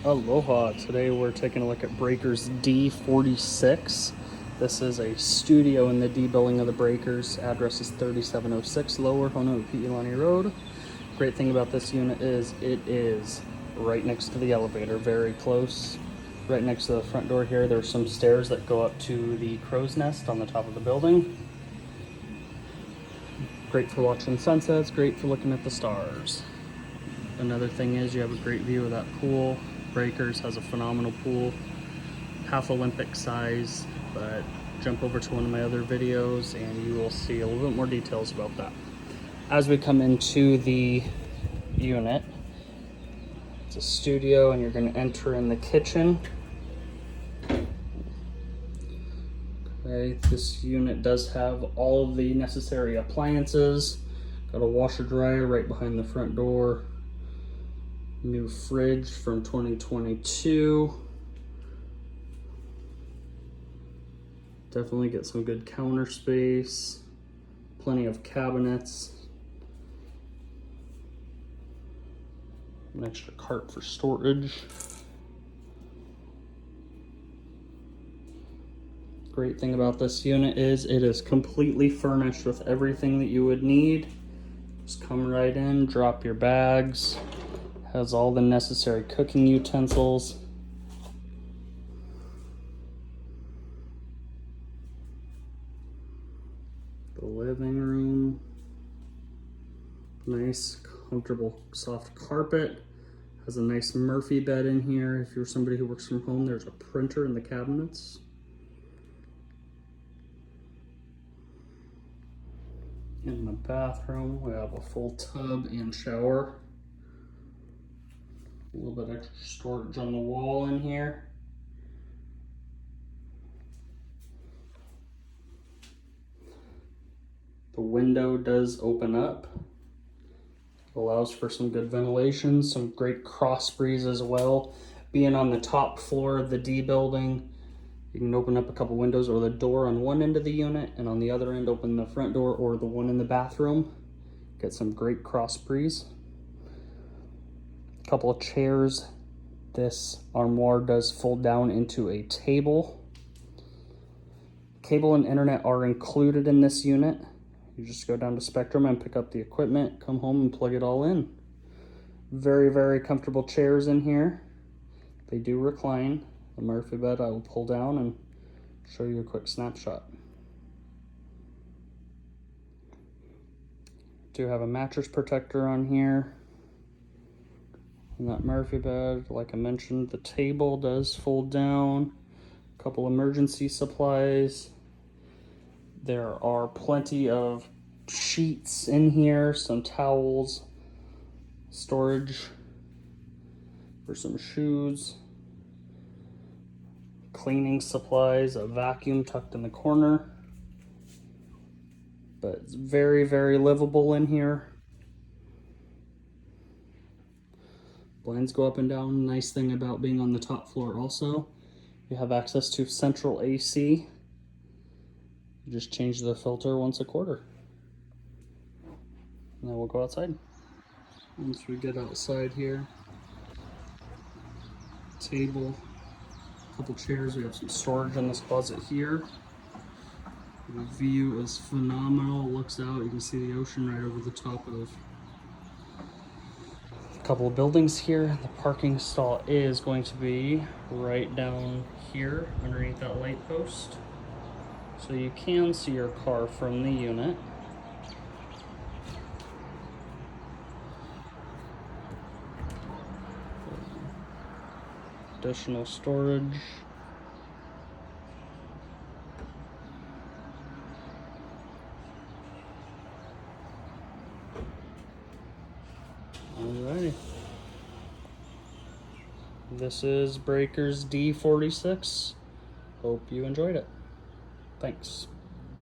Aloha. Today we're taking a look at Breakers D-46. This is a studio in the D building of the Breakers. Address is 3706 Lower Hono'upi'ilani Road. Great thing about this unit is it is right next to the elevator, very close. Right next to the front door here, there's some stairs that go up to the crow's nest on the top of the building. Great for watching sunsets, great for looking at the stars. Another thing is you have a great view of that pool. Breakers has a phenomenal pool, half Olympic size, but jump over to one of my other videos and you will see a little bit more details about that. As we come into the unit, it's a studio and you're going to enter in the kitchen. Okay, this unit does have all of the necessary appliances. Got a washer dryer right behind the front door. New fridge from 2022. Definitely get some good counter space. Plenty of cabinets. An extra cart for storage. Great thing about this unit is it is completely furnished with everything that you would need. Just come right in, drop your bags. Has all the necessary cooking utensils. The living room. Nice, comfortable, soft carpet. Has a nice Murphy bed in here. If you're somebody who works from home, there's a printer in the cabinets. In the bathroom, we have a full tub and shower. A little bit extra storage on the wall in here. The window does open up. Allows for some good ventilation, some great cross breeze as well. Being on the top floor of the D building, you can open up a couple windows or the door on one end of the unit, and on the other end open the front door or the one in the bathroom. Get some great cross breeze. Couple of chairs. This armoire does fold down into a table. Cable and internet are included in this unit. You just go down to Spectrum and pick up the equipment, come home and plug it all in. Very, very comfortable chairs in here. They do recline. The Murphy bed I will pull down and show you a quick snapshot. Do have a mattress protector on here. And that Murphy bed, like I mentioned, the table does fold down. A couple emergency supplies. There are plenty of sheets in here, some towels, storage for some shoes, cleaning supplies, a vacuum tucked in the corner. But it's very, very livable in here. Blinds go up and down. Nice thing about being on the top floor also, you have access to central AC. You just change the filter once a quarter. And then we'll go outside. Once we get outside here, table, a couple chairs, we have some storage in this closet here. The view is phenomenal, looks out, you can see the ocean right over the top of couple of buildings here. The parking stall is going to be right down here underneath that light post, so you can see your car from the unit. Additional storage. Alrighty. This is Breakers D-46. Hope you enjoyed it. Thanks.